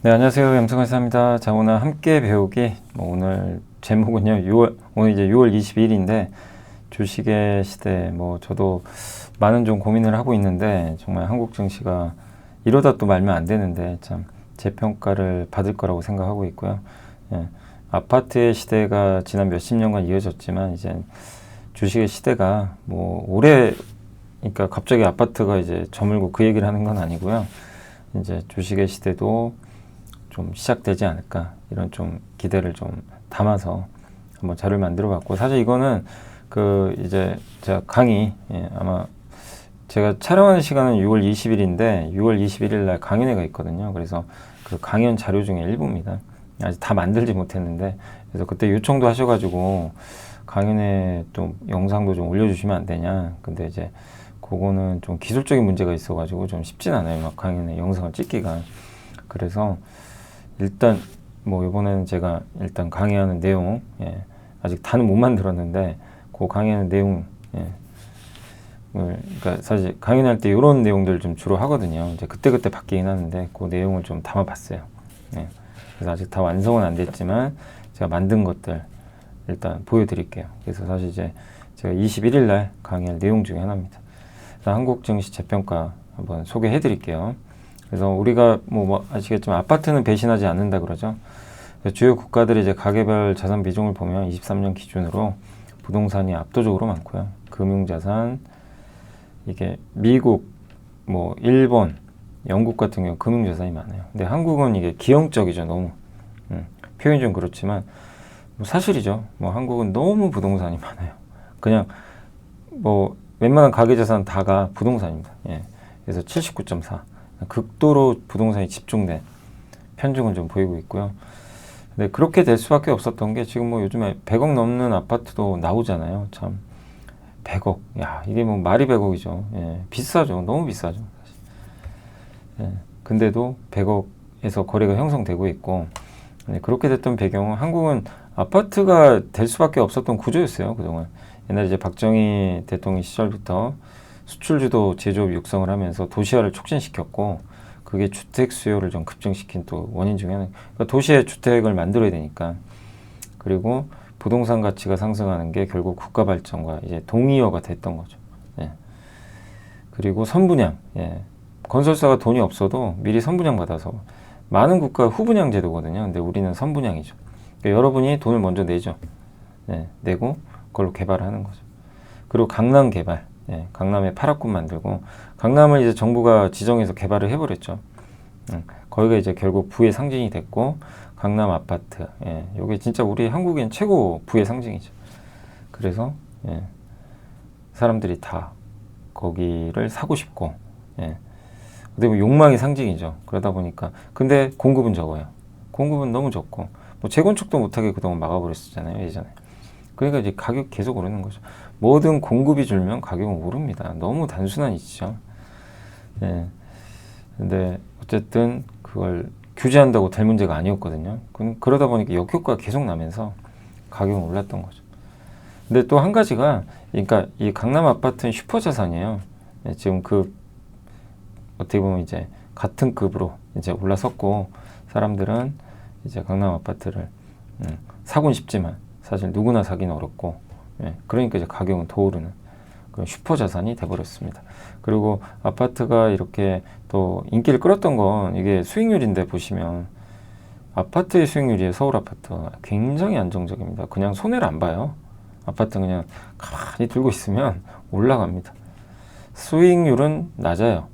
네, 안녕하세요. 염승환입니다. 자, 오늘 함께 배우기, 오늘 제목은요, 오늘 이제 6월 22일인데, 주식의 시대, 저도 많은 좀 고민을 하고 있는데, 정말 한국 증시가 이러다 또 말면 안 되는데, 참, 재평가를 받을 거라고 생각하고 있고요. 예, 아파트의 시대가 지난 몇십 년간 이어졌지만, 이제 주식의 시대가 그러니까 갑자기 아파트가 이제 저물고 그 얘기를 하는 건 아니고요. 이제 주식의 시대도 좀 시작되지 않을까, 이런 좀 기대를 좀 담아서 한번 자료를 만들어 봤고, 사실 이거는 이제 제가 강의, 아마 제가 촬영하는 시간은 6월 20일인데 6월 21일 날 강연회가 있거든요. 그래서 그 강연 자료 중에 일부입니다. 아직 다 만들지 못했는데, 그래서 그때 요청도 하셔가지고 강연회 좀 영상도 좀 올려주시면 안 되냐. 근데 이제 그거는 좀 기술적인 문제가 있어가지고 좀 쉽진 않아요. 막 강연회 영상을 찍기가. 그래서 일단 이번에는 제가 일단 강의하는 내용, 아직 다는 못 만들었는데 그 강의하는 내용, 그러니까 사실 강연할 때 이런 내용들 좀 주로 하거든요. 이제 그때그때 바뀌긴 하는데 그 내용을 좀 담아봤어요. 그래서 아직 다 완성은 안 됐지만 제가 만든 것들 일단 보여드릴게요. 그래서 사실 이제 제가 21일 날 강의할 내용 중에 하나입니다. 한국 증시 재평가 한번 소개해 드릴게요. 그래서 우리가 아시겠지만 아파트는 배신하지 않는다 그러죠. 주요 국가들의 이제 가계별 자산 비중을 보면 23년 기준으로 부동산이 압도적으로 많고요. 금융자산, 이게 미국, 일본, 영국 같은 경우 금융자산이 많아요. 근데 한국은 이게 기형적이죠, 너무. 표현이 좀 그렇지만 사실이죠. 한국은 너무 부동산이 많아요. 그냥 웬만한 가계자산 다가 부동산입니다. 그래서 79.4. 극도로 부동산이 집중된 편중을 좀 보이고 있고요. 근데 그렇게 될 수밖에 없었던 게 지금 요즘에 100억 넘는 아파트도 나오잖아요. 참 100억, 야 이게 말이 100억이죠. 비싸죠. 너무 비싸죠. 근데도 100억에서 거래가 형성되고 있고, 그렇게 됐던 배경은 한국은 아파트가 될 수밖에 없었던 구조였어요. 그동안 옛날 이제 박정희 대통령 시절부터 수출주도 제조업 육성을 하면서 도시화를 촉진시켰고, 그게 주택 수요를 좀 급증시킨 또 원인 중에 하나. 그러니까 도시에 주택을 만들어야 되니까. 그리고 부동산 가치가 상승하는 게 결국 국가 발전과 이제 동의어가 됐던 거죠. 그리고 선분양. 건설사가 돈이 없어도 미리 선분양 받아서, 많은 국가 후분양 제도거든요. 근데 우리는 선분양이죠. 그러니까 여러분이 돈을 먼저 내죠. 내고 그걸로 개발을 하는 거죠. 그리고 강남 개발. 강남에 8합군 만들고, 강남을 이제 정부가 지정해서 개발을 해버렸죠. 거기가 이제 결국 부의 상징이 됐고, 강남 아파트, 요게 진짜 우리 한국엔 최고 부의 상징이죠. 그래서 사람들이 다 거기를 사고 싶고, 어떻게 보면 욕망의 상징이죠. 그러다 보니까, 근데 공급은 적어요. 공급은 너무 적고, 재건축도 못하게 그동안 막아버렸었잖아요, 예전에. 그러니까 이제 가격 계속 오르는 거죠. 뭐든 공급이 줄면 가격은 오릅니다. 너무 단순한 이치죠. 근데 어쨌든 그걸 규제한다고 될 문제가 아니었거든요. 그러다 보니까 역효과가 계속 나면서 가격은 올랐던 거죠. 근데 또 한 가지가, 그러니까 이 강남 아파트는 슈퍼 자산이에요. 지금 어떻게 보면 이제 같은 급으로 이제 올라섰고, 사람들은 이제 강남 아파트를 사곤 싶지만 사실 누구나 사기는 어렵고, 그러니까 이제 가격은 더 오르는 그런 슈퍼 자산이 돼버렸습니다. 그리고 아파트가 이렇게 또 인기를 끌었던 건 이게 수익률인데, 보시면 아파트의 수익률이에요. 서울 아파트 굉장히 안정적입니다. 그냥 손해를 안 봐요. 아파트는 그냥 가만히 들고 있으면 올라갑니다. 수익률은 낮아요.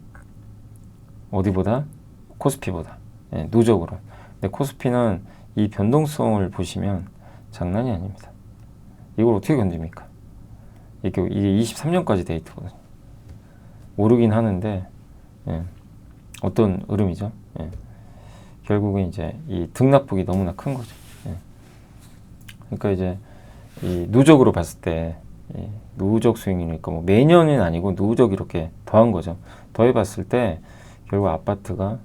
어디보다? 코스피보다. 누적으로. 근데 코스피는 이 변동성을 보시면 장난이 아닙니다. 이걸 어떻게 견딥니까? 이게 23년까지 데이터거든요. 오르긴 하는데, 어떤 흐름이죠? 결국은 이제 이 등락폭이 너무나 큰 거죠. 그러니까 이제 이 누적으로 봤을 때, 누적 수익률이니까 매년은 아니고 누적 이렇게 더한 거죠. 더해 봤을 때 결국 아파트가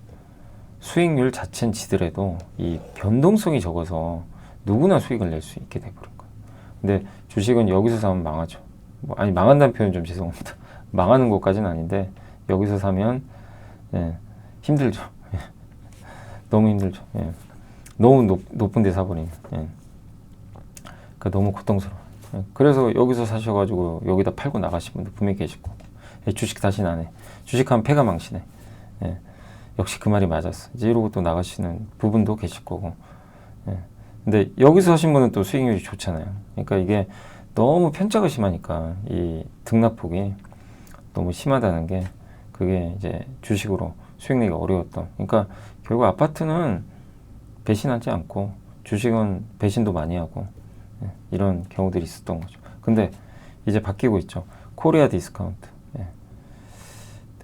수익률 자체는 지더라도 이 변동성이 적어서 누구나 수익을 낼 수 있게 돼버린 거예요. 근데 주식은 여기서 사면 망하죠. 망한다는 표현 좀 죄송합니다. 망하는 것까지는 아닌데, 여기서 사면 힘들죠. 너무 힘들죠. 예. 너무 높은 데 사버리면. 예. 그러니까 너무 고통스러워. 예. 그래서 여기서 사셔가지고 여기다 팔고 나가신 분들 분명히 계실 거고. 예. 주식 다시는 안 해. 주식하면 패가 망신해. 예. 역시 그 말이 맞았어. 이제 이러고 또 나가시는 부분도 계실 거고. 예. 근데 여기서 하신 분은 또 수익률이 좋잖아요. 그러니까 이게 너무 편차가 심하니까 이 등락폭이 너무 심하다는 게 그게 이제 주식으로 수익 내기 어려웠던. 그러니까 결국 아파트는 배신하지 않고 주식은 배신도 많이 하고 예, 이런 경우들이 있었던 거죠. 근데 이제 바뀌고 있죠. 코리아 디스카운트. 예.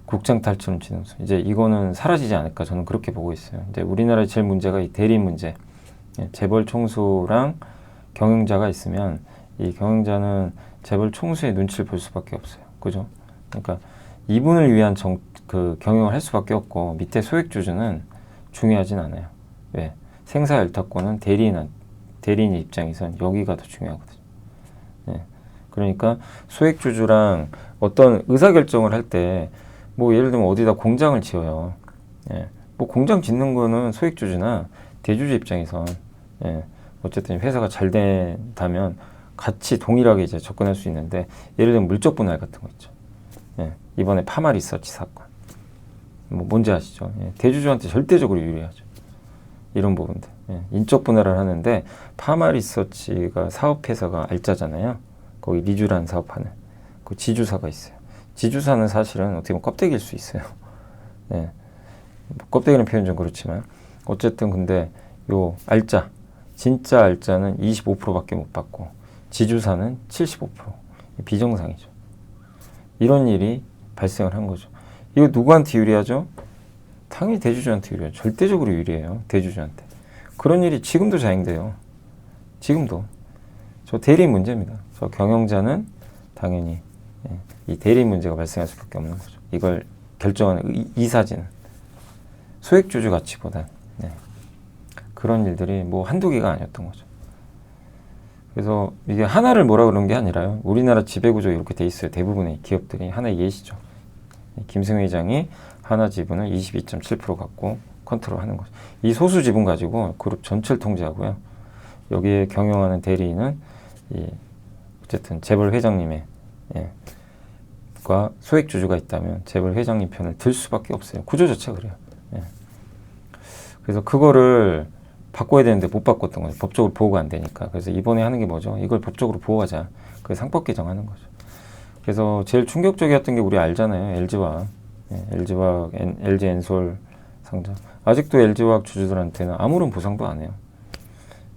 국장 탈출 진흥수. 이제 이거는 사라지지 않을까 저는 그렇게 보고 있어요. 이제 우리나라의 제일 문제가 이 대리 문제. 예, 재벌 총수랑 경영자가 있으면 이 경영자는 재벌 총수의 눈치를 볼 수밖에 없어요. 그죠? 그러니까 이분을 위한 그 경영을 할 수밖에 없고 밑에 소액주주는 중요하진 않아요. 왜? 생사일타권은 대리인 입장에선 여기가 더 중요하거든요. 예. 그러니까 소액주주랑 어떤 의사결정을 할 때 뭐 예를 들면 어디다 공장을 지어요. 예. 뭐 공장 짓는 거는 소액주주나 대주주 입장에선 예. 어쨌든 회사가 잘 된다면 같이 동일하게 이제 접근할 수 있는데 예를 들면 물적 분할 같은 거 있죠. 예. 이번에 파마 리서치 사건. 뭐 뭔지 아시죠? 예. 대주주한테 절대적으로 유리하죠. 이런 부분들. 예. 인적 분할을 하는데 파마 리서치가 사업회사가 알짜잖아요. 거기 리주라는 사업하는 그 지주사가 있어요. 지주사는 사실은 어떻게 보면 껍데기일 수 있어요. 예. 껍데기라는 표현 좀 그렇지만 어쨌든 근데 요 알짜 진짜 알짜는 25%밖에 못 받고 지주사는 75% 비정상이죠. 이런 일이 발생을 한 거죠. 이거 누구한테 유리하죠? 당연히 대주주한테 유리해요. 절대적으로 유리해요. 대주주한테. 그런 일이 지금도 자행돼요. 지금도. 저 대리인 문제입니다. 저 경영자는 당연히 이 대리인 문제가 발생할 수밖에 없는 거죠. 이걸 결정하는 이사진은 소액주주 가치보다 그런 일들이 뭐 한두 개가 아니었던 거죠. 그래서 이게 하나를 뭐라 그러는 게 아니라요. 우리나라 지배구조 이렇게 돼 있어요. 대부분의 기업들이 하나의 예시죠. 김승 회장이 하나 지분을 22.7% 갖고 컨트롤하는 거죠. 이 소수 지분 가지고 그룹 전체를 통제하고요. 여기에 경영하는 대리인은 어쨌든 재벌 회장님의 과 소액주주가 있다면 재벌 회장님 편을 들 수밖에 없어요. 구조 자체가 그래요. 그래서 그거를 바꿔야 되는데 못 바꿨던 거죠. 법적으로 보호가 안 되니까. 그래서 이번에 하는 게 뭐죠? 이걸 법적으로 보호하자. 그 상법 개정하는 거죠. 그래서 제일 충격적이었던 게 우리 알잖아요. LG화학. LG화학, LG엔솔 상장. 아직도 LG화학 주주들한테는 아무런 보상도 안 해요.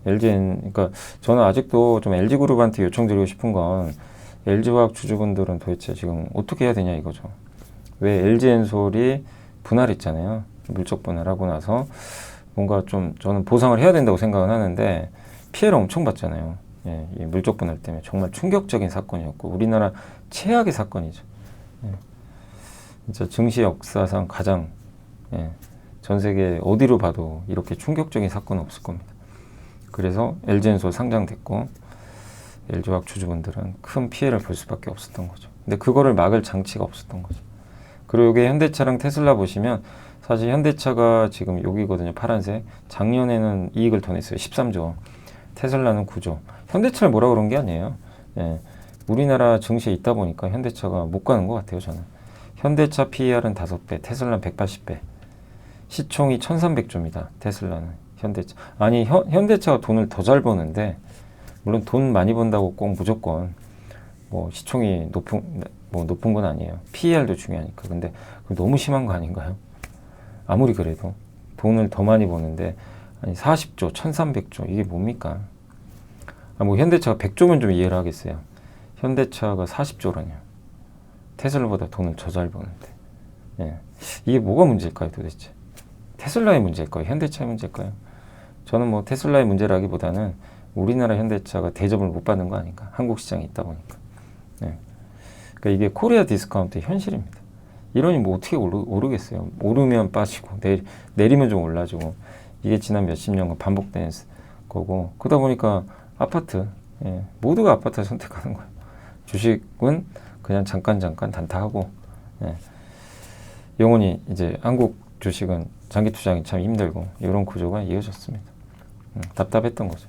그러니까 저는 아직도 좀 LG그룹한테 요청드리고 싶은 건 LG화학 주주분들은 도대체 지금 어떻게 해야 되냐 이거죠. 왜 LG엔솔이 분할했잖아요. 물적 분할하고 나서 뭔가 좀 저는 보상을 해야 된다고 생각은 하는데 피해를 엄청 봤잖아요. 이 물적 분할 때문에 정말 충격적인 사건이었고 우리나라 최악의 사건이죠. 진짜 증시 역사상 가장 전 세계 어디로 봐도 이렇게 충격적인 사건은 없을 겁니다. 그래서 LG엔솔 상장됐고 LG화학 주주분들은 큰 피해를 볼 수밖에 없었던 거죠. 근데 그거를 막을 장치가 없었던 거죠. 그리고 이게 현대차랑 테슬라 보시면 사실 현대차가 지금 여기거든요. 파란색. 작년에는 이익을 더 냈어요. 13조. 테슬라는 9조. 현대차를 뭐라 그런 게 아니에요. 우리나라 증시에 있다 보니까 현대차가 못 가는 것 같아요. 저는. 현대차 PER은 5배, 테슬라는 180배. 시총이 1300조입니다. 테슬라는. 현대차. 아니 현대차가 돈을 더 잘 버는데 물론 돈 많이 번다고 꼭 무조건 뭐 시총이 높은 건 아니에요. PER도 중요하니까. 근데 너무 심한 거 아닌가요? 아무리 그래도 돈을 더 많이 버는데 아니 40조, 1300조 이게 뭡니까? 뭐 현대차가 100조면 좀 이해를 하겠어요. 현대차가 40조라뇨. 테슬라보다 돈을 더 잘 버는데. 이게 뭐가 문제일까요 도대체? 테슬라의 문제일까요? 현대차의 문제일까요? 저는 뭐 테슬라의 문제라기보다는 우리나라 현대차가 대접을 못 받는 거 아닌가. 한국 시장에 있다 보니까. 그러니까 이게 코리아 디스카운트의 현실입니다. 이러니 뭐 어떻게 오르겠어요. 오르면 빠지고 내리면 좀 올라지고 이게 지난 몇십 년간 반복된 거고 그러다 보니까 아파트 모두가 아파트를 선택하는 거예요. 주식은 그냥 잠깐 단타하고 영원히 이제 한국 주식은 장기 투자하기 참 힘들고 이런 구조가 이어졌습니다. 답답했던 거죠.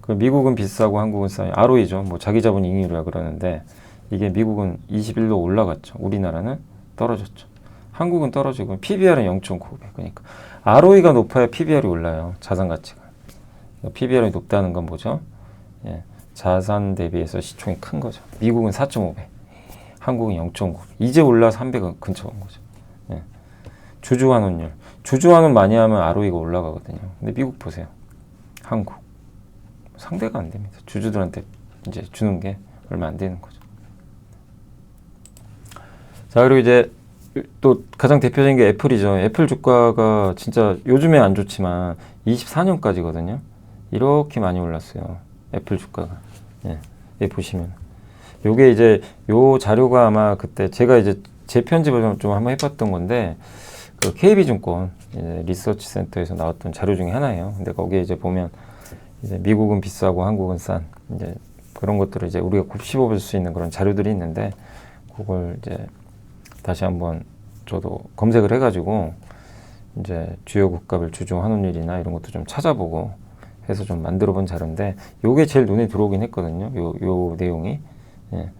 그 미국은 비싸고 한국은 싸요. ROE죠. 뭐 자기 자본 잉여율이라 그러는데 이게 미국은 21로 올라갔죠. 우리나라는 떨어졌죠. 한국은 떨어지고 PBR은 0.95배. 그러니까 ROE가 높아야 PBR이 올라요. 자산 가치가. PBR이 높다는 건 뭐죠? 예, 자산 대비해서 시총이 큰 거죠. 미국은 4.5배, 한국은 0.9배. 이제 올라서 3배가 근처 온 거죠. 예. 주주환원율. 주주환원 많이 하면 ROE가 올라가거든요. 근데 미국 보세요. 한국. 상대가 안 됩니다. 주주들한테 이제 주는 게 얼마 안 되는 거죠. 자, 그리고 이제 또 가장 대표적인 게 애플이죠. 애플 주가가 진짜 요즘에 안 좋지만 24년까지거든요. 이렇게 많이 올랐어요. 애플 주가가. 예, 여기 보시면. 요게 이제 요 자료가 아마 그때 제가 이제 재편집을 좀 한번 해봤던 건데 그 KB증권 리서치 센터에서 나왔던 자료 중에 하나예요. 근데 거기에 이제 보면 이제 미국은 비싸고 한국은 싼 이제 그런 것들을 이제 우리가 곱씹어 볼 수 있는 그런 자료들이 있는데 그걸 이제 다시 한번 저도 검색을 해가지고 이제 주요 국가별 주주 환원율이나 이런 것도 좀 찾아보고 해서 좀 만들어 본 자료인데 요게 제일 눈에 들어오긴 했거든요. 요 내용이. 예.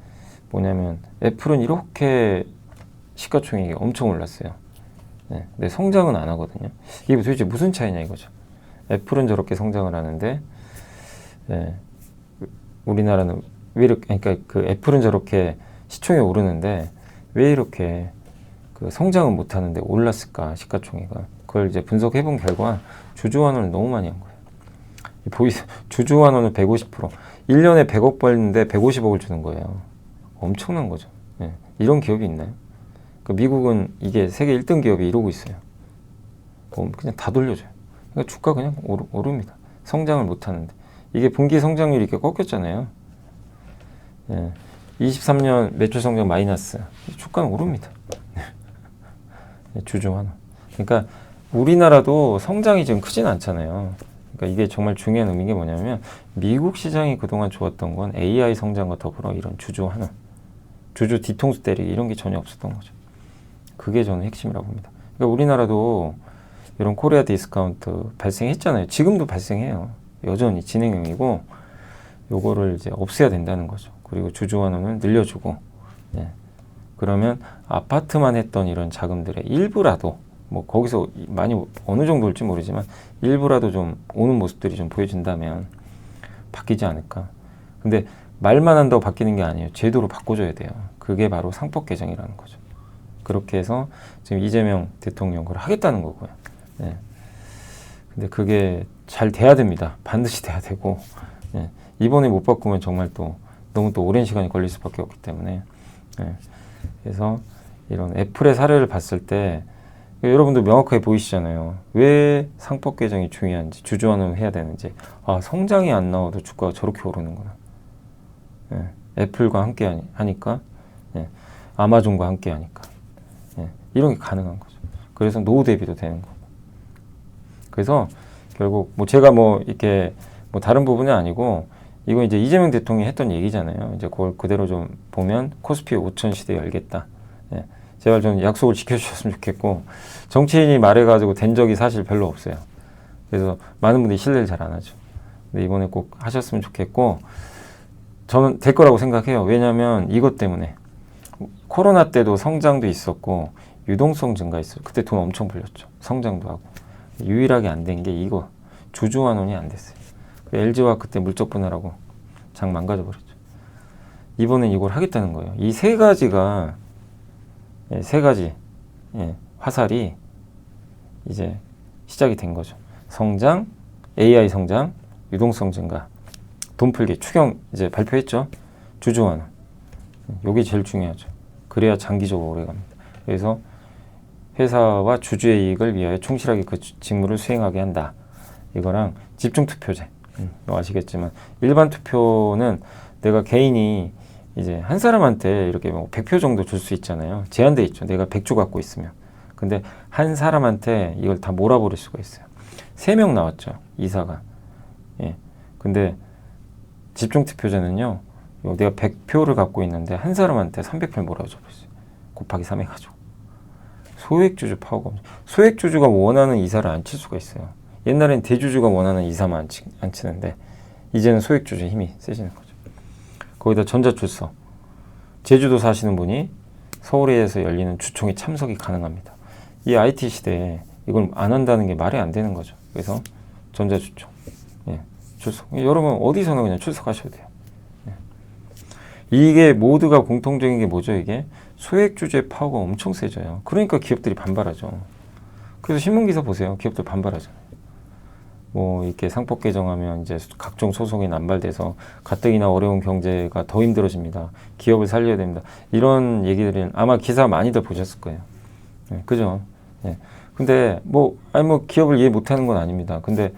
뭐냐면 애플은 이렇게 시가총액이 엄청 올랐어요. 예. 근데 성장은 안 하거든요. 이게 도대체 무슨 차이냐 이거죠. 애플은 저렇게 성장을 하는데 예. 우리나라는 왜 이렇게 그러니까 그 애플은 저렇게 시총이 오르는데 왜 이렇게 그 성장은 못 하는데 올랐을까 시가총액가 그걸 이제 분석해 본 결과 주주환원을 너무 많이 한 거예요. 주주환원은 150%. 1년에 100억 벌는데 150억을 주는 거예요. 엄청난 거죠. 예. 이런 기업이 있나요? 그 미국은 이게 세계 1등 기업이 이러고 있어요. 그냥 다 돌려줘요. 그러니까 주가 그냥 오릅니다. 성장을 못 하는데. 이게 분기 성장률이 이렇게 꺾였잖아요. 예. 23년 매출 성장 마이너스. 주가는 오릅니다. 주주환원. 그러니까 우리나라도 성장이 지금 크진 않잖아요. 그러니까 이게 정말 중요한 의미인 게 뭐냐면 미국 시장이 그동안 좋았던 건 AI 성장과 더불어 이런 주주환원, 주주 뒤통수 때리기 이런 게 전혀 없었던 거죠. 그게 저는 핵심이라고 봅니다. 그러니까 우리나라도 이런 코리아 디스카운트 발생했잖아요. 지금도 발생해요. 여전히 진행형이고 요거를 이제 없애야 된다는 거죠. 그리고 주주환원을 늘려주고 예. 그러면 아파트만 했던 이런 자금들의 일부라도 뭐 거기서 많이 어느 정도 올지 모르지만 일부라도 좀 오는 모습들이 좀 보여준다면 바뀌지 않을까. 근데 말만 한다고 바뀌는 게 아니에요. 제도로 바꿔줘야 돼요. 그게 바로 상법 개정이라는 거죠. 그렇게 해서 지금 이재명 대통령 그걸 하겠다는 거고요. 예. 근데 그게 잘 돼야 됩니다. 반드시 돼야 되고 예. 이번에 못 바꾸면 정말 또 너무 또 오랜 시간이 걸릴 수밖에 없기 때문에 예. 그래서 이런 애플의 사례를 봤을 때 여러분도 명확하게 보이시잖아요. 왜 상법 개정이 중요한지, 주주환원을 해야 되는지. 아, 성장이 안 나와도 주가가 저렇게 오르는구나. 예, 애플과 함께 하니까, 예, 아마존과 함께 하니까. 예, 이런 게 가능한 거죠. 그래서 노후 대비도 되는 거고. 그래서 결국 뭐 제가 뭐 이렇게 뭐 다른 부분이 아니고 이건 이제 이재명 대통령이 했던 얘기잖아요. 이제 그걸 그대로 좀 보면 코스피 5천 시대 열겠다. 예. 제발 좀 약속을 지켜주셨으면 좋겠고 정치인이 말해가지고 된 적이 사실 별로 없어요. 그래서 많은 분들이 신뢰를 잘 안 하죠. 근데 이번에 꼭 하셨으면 좋겠고 저는 될 거라고 생각해요. 왜냐하면 이것 때문에 코로나 때도 성장도 있었고 유동성 증가 있어요. 그때 돈 엄청 불렸죠. 성장도 하고 유일하게 안 된 게 이거 주주환원이 안 됐어요. LG와 그때 물적 분할하고 장 망가져 버렸죠. 이번엔 이걸 하겠다는 거예요. 이 세 가지가 세 가지 화살이 이제 시작이 된 거죠. 성장, AI 성장, 유동성 증가, 돈 풀기, 추경 이제 발표했죠. 주주환원. 이게 제일 중요하죠. 그래야 장기적으로 오래 갑니다. 그래서 회사와 주주의 이익을 위하여 충실하게 그 직무를 수행하게 한다. 이거랑 집중투표제. 아시겠지만 일반 투표는 내가 개인이 이제 한 사람한테 이렇게 뭐 100표 정도 줄 수 있잖아요. 제한돼 있죠. 내가 100조 갖고 있으면. 근데 한 사람한테 이걸 다 몰아버릴 수가 있어요. 3명 나왔죠. 이사가. 예. 근데 집중투표제는요. 내가 100표를 갖고 있는데 한 사람한테 300표를 몰아줘 버렸어요. 곱하기 3 해가지고. 소액주주 파워가 소액주주가 원하는 이사를 안 칠 수가 있어요. 옛날엔 대주주가 원하는 이사만 안 치는데 이제는 소액주주의 힘이 세지는 거죠. 거기다 전자출석, 제주도 사시는 분이 서울에서 열리는 주총에 참석이 가능합니다. 이 IT 시대에 이걸 안 한다는 게 말이 안 되는 거죠. 그래서 전자주총, 예, 출석. 여러분 어디서나 그냥 출석하셔도 돼요. 예. 이게 모두가 공통적인 게 뭐죠? 이게 소액주주의 파워가 엄청 세져요. 그러니까 기업들이 반발하죠. 그래서 신문기사 보세요. 기업들 반발하잖아요. 뭐 이렇게 상법 개정하면 이제 각종 소송이 남발돼서 가뜩이나 어려운 경제가 더 힘들어집니다. 기업을 살려야 됩니다. 이런 얘기들은 아마 기사 많이들 보셨을 거예요. 네, 그죠? 네. 근데 뭐 기업을 이해 못하는 건 아닙니다. 근데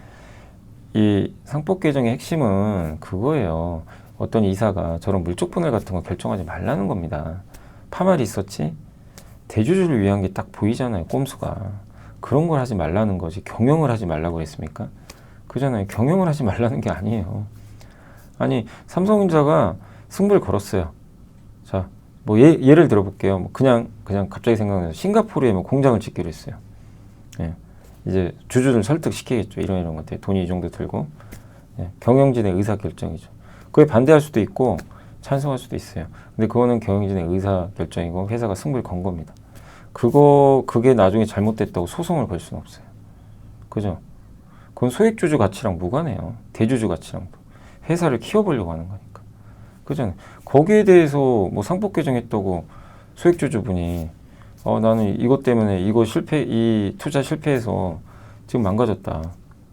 이 상법 개정의 핵심은 그거예요. 어떤 이사가 저런 물적 분할 같은 거 결정하지 말라는 겁니다. 파말이 있었지? 대주주를 위한 게 딱 보이잖아요. 꼼수가. 그런 걸 하지 말라는 거지. 경영을 하지 말라고 했습니까? 그잖아요. 경영을 하지 말라는 게 아니에요. 아니 삼성전자가 승부를 걸었어요. 자, 뭐 예를 들어볼게요. 뭐 그냥 갑자기 생각나서 싱가포르에 뭐 공장을 짓기로 했어요. 예. 이제 주주를 설득시키겠죠. 이런 것들 돈이 이 정도 들고 예. 경영진의 의사 결정이죠. 그에 반대할 수도 있고 찬성할 수도 있어요. 근데 그거는 경영진의 의사 결정이고 회사가 승부를 건 겁니다. 그게 나중에 잘못됐다고 소송을 걸 수는 없어요. 그죠? 그건 소액주주 가치랑 무관해요. 대주주 가치랑도. 회사를 키워보려고 하는 거니까. 그잖아요. 거기에 대해서 뭐 상법 개정했다고 소액주주분이 나는 이것 때문에 이 투자 실패해서 지금 망가졌다.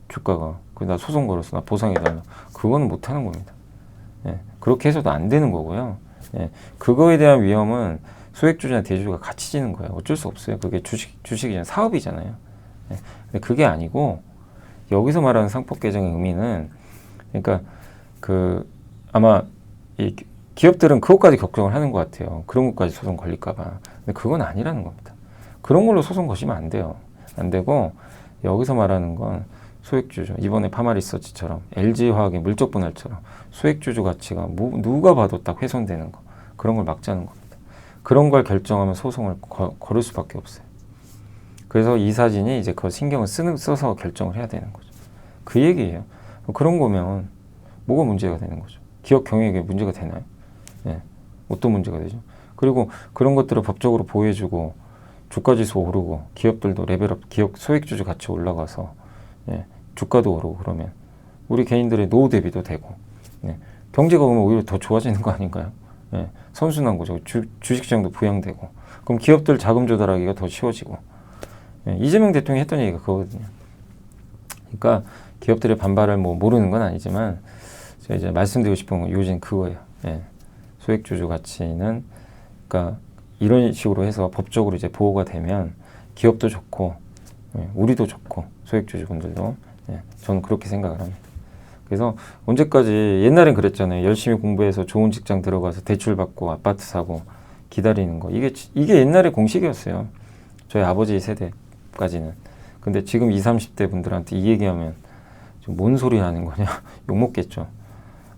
주가가. 나 소송 걸었어. 나 보상해달라. 그거는 못하는 겁니다. 예, 그렇게 해서도 안 되는 거고요. 예, 그거에 대한 위험은 소액주주나 대주주가 같이 지는 거예요. 어쩔 수 없어요. 그게 주식이잖아요. 사업이잖아요. 예, 근데 그게 아니고 여기서 말하는 상법 개정의 의미는 그러니까 아마 이 기업들은 그것까지 걱정을 하는 것 같아요. 그런 것까지 소송 걸릴까 봐. 근데 그건 아니라는 겁니다. 그런 걸로 소송 거시면 안 돼요. 안 되고 여기서 말하는 건 소액주주, 이번에 파마리서치처럼 LG화학의 물적 분할처럼 소액주주 가치가 누가 봐도 딱 훼손되는 거, 그런 걸 막자는 겁니다. 그런 걸 결정하면 소송을 걸을 수밖에 없어요. 그래서 이사진이 이제 그 신경을 써서 결정을 해야 되는 거죠. 그 얘기예요. 그런 거면 뭐가 문제가 되는 거죠? 기업 경영에 문제가 되나요? 예. 어떤 문제가 되죠? 그리고 그런 것들을 법적으로 보호해주고 주가지수 오르고 기업들도 레벨업, 기업 소액주주 가치 올라가서 예. 주가도 오르고 그러면 우리 개인들의 노후 대비도 되고 예. 경제가 오면 오히려 더 좋아지는 거 아닌가요? 예. 선순환 구조, 주식시장도 부양되고 그럼 기업들 자금 조달하기가 더 쉬워지고 예. 이재명 대통령이 했던 얘기가 그거거든요. 그러니까 기업들의 반발을 뭐 모르는 건 아니지만 제가 이제 말씀드리고 싶은 건 요즘 그거예요. 예. 소액주주 가치는 그러니까 이런 식으로 해서 법적으로 이제 보호가 되면 기업도 좋고 예. 우리도 좋고 소액주주분들도 예. 저는 그렇게 생각을 합니다. 그래서 언제까지 옛날엔 그랬잖아요. 열심히 공부해서 좋은 직장 들어가서 대출 받고 아파트 사고 기다리는 거 이게 옛날의 공식이었어요. 저희 아버지 세대까지는. 근데 지금 20, 30대 분들한테 이 얘기하면 좀 뭔 소리 하는 거냐 욕먹겠죠.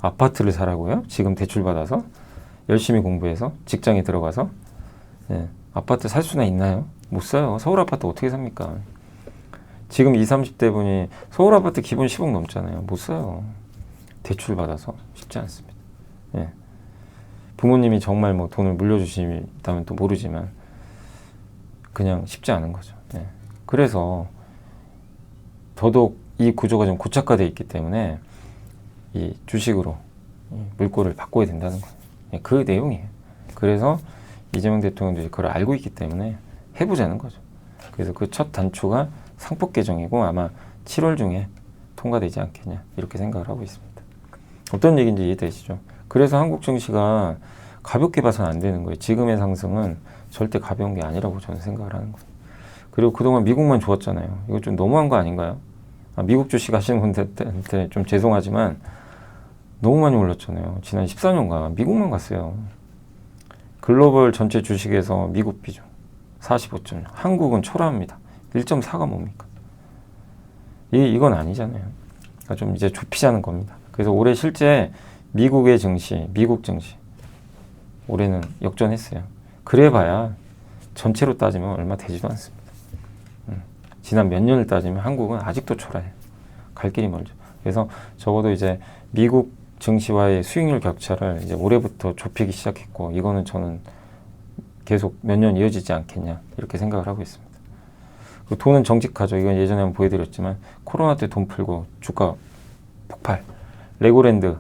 아파트를 사라고요? 지금 대출 받아서 열심히 공부해서 직장에 들어가서 예. 아파트 살 수나 있나요? 못 사요. 서울 아파트 어떻게 삽니까? 지금 20, 30대 분이 서울 아파트 기본 10억 넘잖아요. 못 사요. 대출 받아서 쉽지 않습니다. 예. 부모님이 정말 뭐 돈을 물려주신다면 또 모르지만 그냥 쉽지 않은 거죠. 예. 그래서 더더욱 이 구조가 좀 고착화되어 있기 때문에 이 주식으로 물꼬를 바꿔야 된다는 거예요. 예. 그 내용이에요. 그래서 이재명 대통령도 그걸 알고 있기 때문에 해보자는 거죠. 그래서 그 첫 단초가 상법 개정이고 아마 7월 중에 통과되지 않겠냐 이렇게 생각을 하고 있습니다. 어떤 얘기인지 이해되시죠? 그래서 한국 증시가 가볍게 봐서는 안 되는 거예요. 지금의 상승은 절대 가벼운 게 아니라고 저는 생각을 하는 거예요. 그리고 그동안 미국만 좋았잖아요. 이거 좀 너무한 거 아닌가요? 미국 주식 하시는 분들한테 좀 죄송하지만 너무 많이 올랐잖아요. 지난 14년간 미국만 갔어요. 글로벌 전체 주식에서 미국 비중 45.6. 한국은 초라합니다. 1.4가 뭡니까? 이건 아니잖아요. 그러니까 좀 이제 좁히자는 겁니다. 그래서 올해 실제 미국 증시 올해는 역전했어요. 그래봐야 전체로 따지면 얼마 되지도 않습니다. 지난 몇 년을 따지면 한국은 아직도 초라해요. 갈 길이 멀죠. 그래서 적어도 이제 미국 증시와의 수익률 격차를 이제 올해부터 좁히기 시작했고, 이거는 저는 계속 몇 년 이어지지 않겠냐 이렇게 생각을 하고 있습니다. 그 돈은 정직하죠. 이건 예전에 한번 보여드렸지만 코로나 때 돈 풀고 주가 폭발, 레고랜드,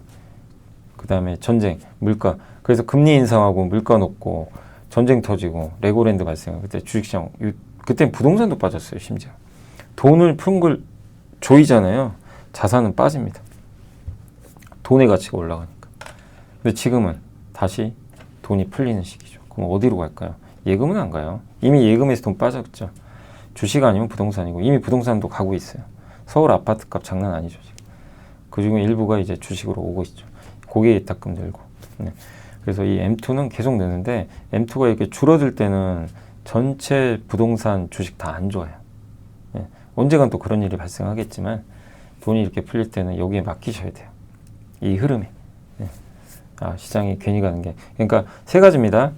그 다음에 전쟁, 물가, 그래서 금리 인상하고 물가 높고 전쟁 터지고 레고랜드 발생하고 그때 주식시장, 그때 부동산도 빠졌어요. 심지어 돈을 푼 걸 조이잖아요. 자산은 빠집니다. 돈의 가치가 올라가니까. 근데 지금은 다시 돈이 풀리는 시기죠. 그럼 어디로 갈까요? 예금은 안 가요. 이미 예금에서 돈 빠졌죠. 주식 아니면 부동산이고, 이미 부동산도 가고 있어요. 서울 아파트값 장난 아니죠 지금. 그중에 일부가 이제 주식으로 오고 있죠. 고객 예탁금 들고. 네. 그래서 이 M2는 계속 느는데, M2가 이렇게 줄어들 때는 전체 부동산 주식 다 안 좋아요. 네. 언젠간 또 그런 일이 발생하겠지만 돈이 이렇게 풀릴 때는 여기에 맡기셔야 돼요. 이 흐름에. 네. 시장이 괜히 가는 게. 그러니까 세 가지입니다.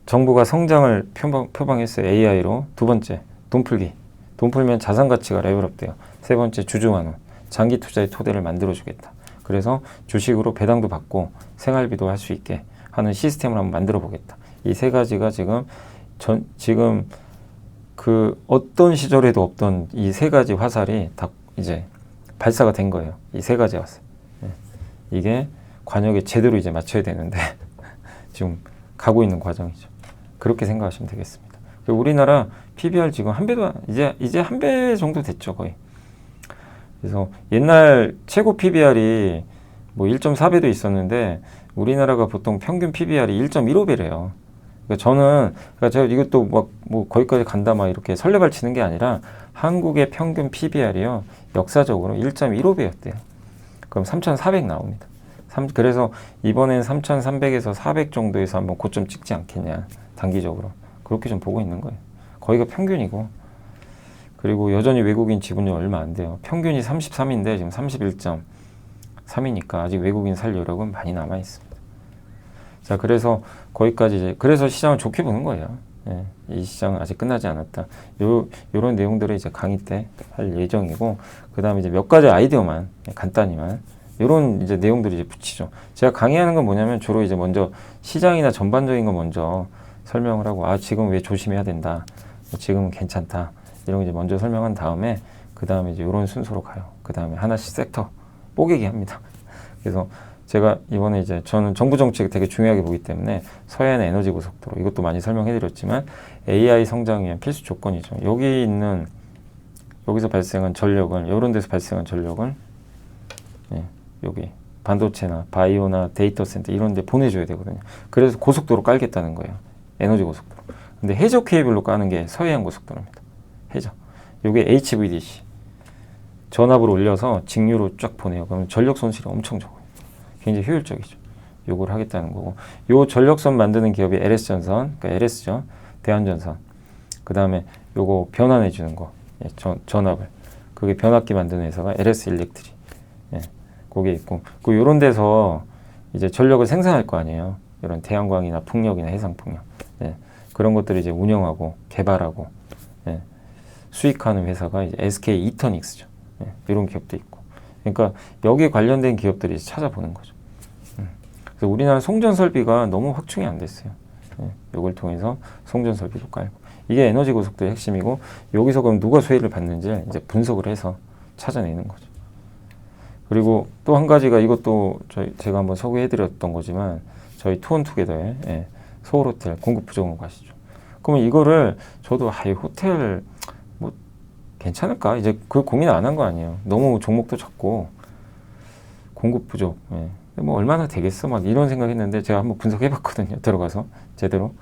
정부가 성장을 표방했어요. AI로. 두 번째, 돈 풀기. 돈 풀면 자산 가치가 레벨업 돼요. 세 번째, 주주 환원. 장기 투자의 토대를 만들어주겠다. 그래서 주식으로 배당도 받고 생활비도 할 수 있게 하는 시스템을 한번 만들어 보겠다. 이 세 가지가 지금 그 어떤 시절에도 없던 이 세 가지 화살이 다 이제 발사가 된 거예요. 이 세 가지 화살. 네. 이게 관역에 제대로 이제 맞춰야 되는데 지금 가고 있는 과정이죠. 그렇게 생각하시면 되겠습니다. 우리나라 PBR 지금 한 배도 이제 한 배 정도 됐죠, 거의. 그래서 옛날 최고 PBR이 뭐 1.4배도 있었는데 우리나라가 보통 평균 PBR이 1.15배래요. 그러니까 제가 이것도 뭐 거기까지 간다 막 이렇게 설레발 치는 게 아니라 한국의 평균 PBR이요 역사적으로 1.15배였대요. 그럼 3,400 나옵니다. 그래서 이번엔 3,300에서 400 정도에서 한번 고점 찍지 않겠냐, 단기적으로 그렇게 좀 보고 있는 거예요. 거기가 평균이고, 그리고 여전히 외국인 지분율 얼마 안 돼요. 평균이 33인데 지금 31.3이니까 아직 외국인 살 여력은 많이 남아 있습니다. 자, 그래서 거기까지 이제 그래서 시장을 좋게 보는 거예요. 예, 이 시장은 아직 끝나지 않았다. 요런 내용들을 이제 강의 때 할 예정이고, 그 다음에 이제 몇 가지 아이디어만 간단히만 요런 이제 내용들을 이제 붙이죠. 제가 강의하는 건 뭐냐면 주로 이제 먼저 시장이나 전반적인 거 먼저 설명을 하고, 지금 왜 조심해야 된다, 지금은 괜찮다, 이런 거 이제 먼저 설명한 다음에 그 다음에 이제 요런 순서로 가요. 그 다음에 하나씩 섹터 뽀개기 합니다. 그래서 제가 이번에 이제 저는 정부 정책을 되게 중요하게 보기 때문에 서해안 에너지 고속도로, 이것도 많이 설명해 드렸지만 AI 성장을 위한 필수 조건이죠. 여기서 발생한 전력을, 이런 데서 발생한 전력을 여기 반도체나 바이오나 데이터 센터 이런 데 보내줘야 되거든요. 그래서 고속도로 깔겠다는 거예요. 에너지 고속도로. 근데 해저 케이블로 까는 게 서해안 고속도로입니다. 해저. 요게 HVDC. 전압으로 올려서 직류로 쫙 보내요. 그러면 전력 손실이 엄청 적어요. 굉장히 효율적이죠. 요걸 하겠다는 거고. 요 전력선 만드는 기업이 LS전선, 그러니까 LS죠. 대한전선. 그 다음에 요거 변환해 주는 거. 전압을. 그게 변압기 만드는 회사가 LS 일렉트리. 그게 있고. 그 요런 데서 이제 전력을 생산할 거 아니에요. 이런 태양광이나 풍력이나 해상풍력. 그런 것들을 이제 운영하고 개발하고 수익하는 회사가 이제 SK 이터닉스죠. 이런 기업도 있고. 그러니까 여기에 관련된 기업들이 찾아보는 거죠. 그래서 우리나라 송전 설비가 너무 확충이 안 됐어요. 이걸 통해서 송전 설비도 깔고. 이게 에너지 고속도로의 핵심이고, 여기서 그럼 누가 수혜를 받는지 이제 분석을 해서 찾아내는 거죠. 그리고 또 한 가지가, 이것도 제가 한번 소개해드렸던 거지만, 저희 투혼투게더에 서울호텔 공급 부족으로 가시죠. 그러면 이거를 저도 이 호텔 뭐 괜찮을까? 이제 그 고민 안 한 거 아니에요. 너무 종목도 작고 공급 부족. 뭐 얼마나 되겠어? 막 이런 생각했는데 제가 한번 분석해봤거든요. 들어가서 제대로.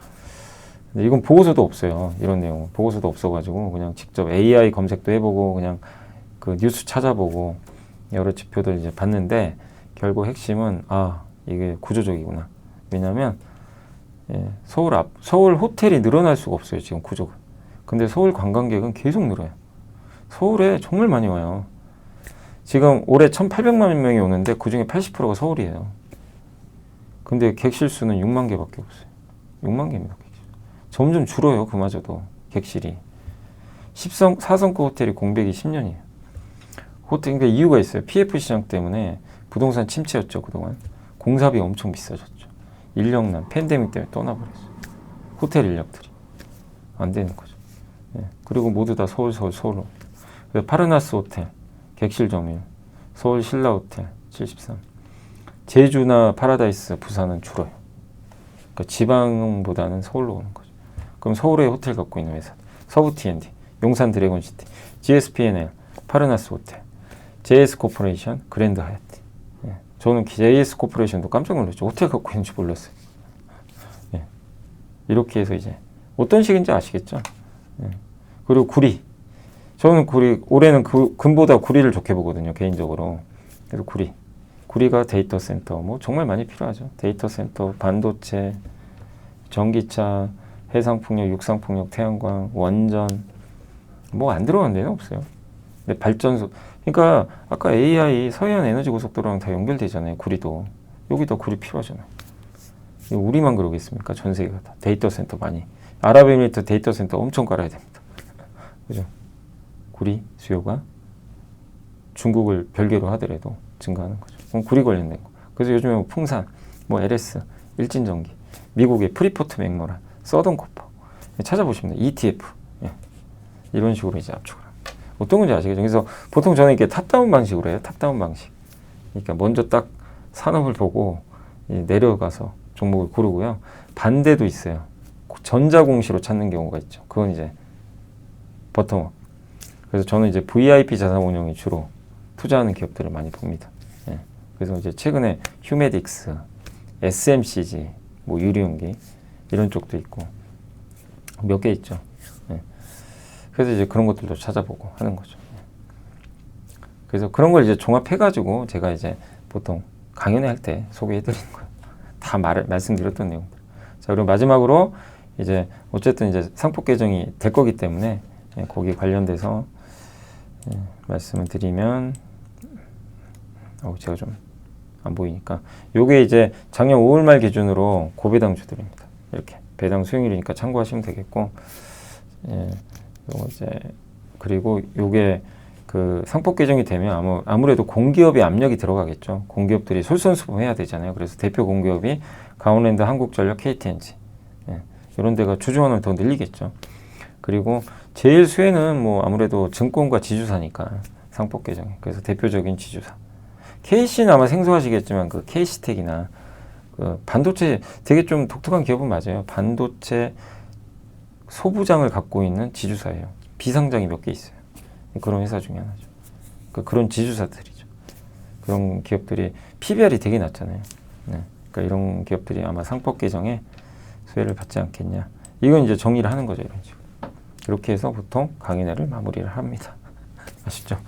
근데 이건 보고서도 없어요. 이런 내용 보고서도 없어가지고 그냥 직접 AI 검색도 해보고 그냥 그 뉴스 찾아보고 여러 지표들 이제 봤는데, 결국 핵심은 이게 구조적이구나. 왜냐하면 서울 호텔이 늘어날 수가 없어요. 지금 구조가. 근데 서울 관광객은 계속 늘어요. 서울에 정말 많이 와요. 지금 올해 1,800만 명이 오는데 그중에 80%가 서울이에요. 근데 객실 수는 6만 개밖에 없어요. 6만 개입니다. 객실. 점점 줄어요. 그마저도 객실이. 4성급 호텔이 공백이 10년이에요. 호텔, 그러니까 이유가 있어요. PF 시장 때문에 부동산 침체였죠. 그동안 공사비 엄청 비싸졌죠. 인력난, 팬데믹 때문에 떠나버렸어요. 호텔 인력들이 안 되는 거죠. 예. 그리고 모두 다 서울로. 그래서 파르나스 호텔 객실 점유율, 서울 신라 호텔 73. 제주나 파라다이스, 부산은 줄어요. 그러니까 지방보다는 서울로 오는 거죠. 그럼 서울에 호텔 갖고 있는 회사, 서부 T&D, 용산 드래곤시티, GSPNL, 파르나스 호텔, JS 코퍼레이션, 그랜드 하얏트. 예. 저는 JS 코퍼레이션도 깜짝 놀랐죠. 호텔 갖고 있는지 몰랐어요. 예. 이렇게 해서 이제 어떤 식인지 아시겠죠? 예. 그리고 구리. 저는 올해는 금보다 구리를 좋게 보거든요, 개인적으로. 그래서 구리가 데이터 센터, 뭐 정말 많이 필요하죠. 데이터 센터, 반도체, 전기차, 해상풍력, 육상풍력, 태양광, 원전, 뭐 안 들어간 데는 없어요. 근데 발전소, 그러니까 아까 AI, 서해안 에너지 고속도로랑 다 연결되잖아요, 구리도. 여기도 구리 필요하잖아요. 우리만 그러겠습니까? 전 세계가 다. 데이터 센터 많이. 아랍에미리트 데이터 센터 엄청 깔아야 됩니다. 그죠? 구리 수요가 중국을 별개로 하더라도 증가하는 거죠. 그럼 구리 관련된 거. 그래서 요즘에 뭐 풍산, 뭐 LS, 일진전기, 미국의 프리포트 맥모란, 서던코퍼 찾아보시면 돼요. ETF. 예. 이런 식으로 이제 압축을 합니다. 어떤 건지 아시겠죠? 그래서 보통 저는 이렇게 탑다운 방식으로 해요. 탑다운 방식. 그러니까 먼저 딱 산업을 보고 내려가서 종목을 고르고요. 반대도 있어요. 전자공시로 찾는 경우가 있죠. 그건 이제 버텀업. 그래서 저는 이제 VIP 자산운용이 주로 투자하는 기업들을 많이 봅니다. 예. 그래서 이제 최근에 휴메딕스, SMCG, 뭐 유리용기 이런 쪽도 있고 몇 개 있죠. 예. 그래서 이제 그런 것들도 찾아보고 하는 거죠. 예. 그래서 그런 걸 이제 종합해가지고 제가 이제 보통 강연회 할 때 소개해드리는 거예요. 다 말씀드렸던 내용들. 자, 그리고 마지막으로 이제 어쨌든 이제 상법 개정이 될 거기 때문에 예, 거기 관련돼서 예, 말씀을 드리면 제가 좀 안 보이니까 요게 이제 작년 5월 말 기준으로 고배당주들입니다. 이렇게 배당 수익률이니까 참고하시면 되겠고 예, 요거 이제 그리고 요게 그 상법 개정이 되면 아무래도 공기업의 압력이 들어가겠죠. 공기업들이 솔선수범해야 되잖아요. 그래서 대표 공기업이 강원랜드, 한국전력, KTNG 예, 이런 데가 주주원을 더 늘리겠죠. 그리고 제일 수혜는 뭐 아무래도 증권과 지주사니까 상법 개정이. 그래서 대표적인 지주사. KC는 아마 생소하시겠지만 그 KC텍이나 그 반도체 되게 좀 독특한 기업은 맞아요. 반도체 소부장을 갖고 있는 지주사예요. 비상장이 몇 개 있어요. 그런 회사 중에 하나죠. 그런 지주사들이죠. 그런 기업들이 PBR이 되게 낮잖아요. 네. 그러니까 이런 기업들이 아마 상법 개정에 수혜를 받지 않겠냐. 이건 이제 정리를 하는 거죠. 이런 식으로. 이렇게 해서 보통 강연회를 마무리를 합니다. 아시죠?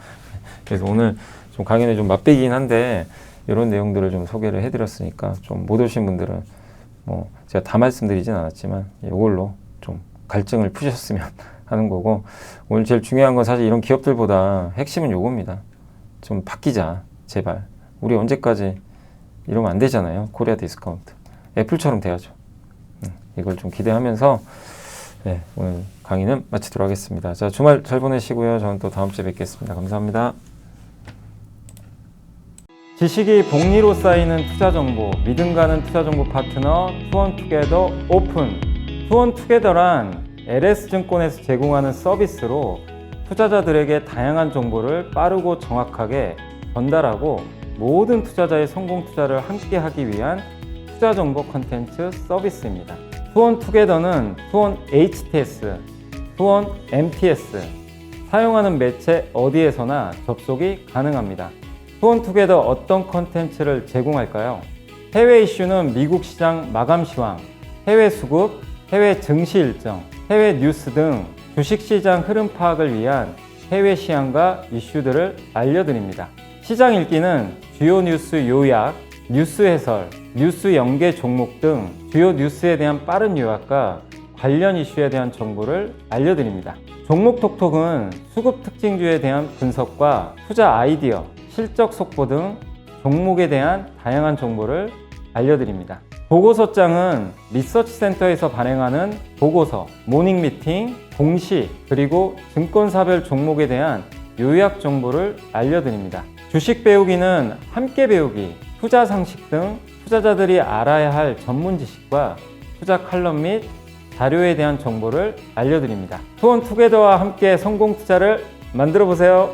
그래서 오늘 좀 강연회 좀 맛배기긴 한데 이런 내용들을 좀 소개를 해드렸으니까 좀 못 오신 분들은 뭐 제가 다 말씀드리진 않았지만 이걸로 좀 갈증을 푸셨으면 하는 거고 오늘 제일 중요한 건 사실 이런 기업들보다 핵심은 요겁니다. 좀 바뀌자 제발. 우리 언제까지 이러면 안 되잖아요. 코리아 디스카운트. 애플처럼 돼야죠. 이걸 좀 기대하면서 네, 오늘 강의는 마치도록 하겠습니다. 자, 주말 잘 보내시고요. 저는 또 다음 주에 뵙겠습니다. 감사합니다. 지식이 복리로 쌓이는 투자 정보, 믿음 가는 투자 정보 파트너 투원투게더 오픈. 투원투게더란 LS증권에서 제공하는 서비스로 투자자들에게 다양한 정보를 빠르고 정확하게 전달하고 모든 투자자의 성공 투자를 함께 하기 위한 투자 정보 콘텐츠 서비스입니다. 투원투게더는 투원 HTS, 투원 MTS, 사용하는 매체 어디에서나 접속이 가능합니다. 투원투게더 어떤 콘텐츠를 제공할까요? 해외 이슈는 미국 시장 마감 시황, 해외 수급, 해외 증시 일정, 해외 뉴스 등 주식시장 흐름 파악을 위한 해외 시황과 이슈들을 알려드립니다. 시장 읽기는 주요 뉴스 요약, 뉴스 해설, 뉴스 연계 종목 등 주요 뉴스에 대한 빠른 요약과 관련 이슈에 대한 정보를 알려드립니다. 종목 톡톡은 수급 특징주에 대한 분석과 투자 아이디어, 실적 속보 등 종목에 대한 다양한 정보를 알려드립니다. 보고서장은 리서치센터에서 발행하는 보고서, 모닝미팅, 공시, 그리고 증권사별 종목에 대한 요약 정보를 알려드립니다. 주식 배우기는 함께 배우기, 투자 상식 등 투자자들이 알아야 할 전문 지식과 투자 칼럼 및 자료에 대한 정보를 알려드립니다. 투원투게더와 함께 성공 투자를 만들어 보세요.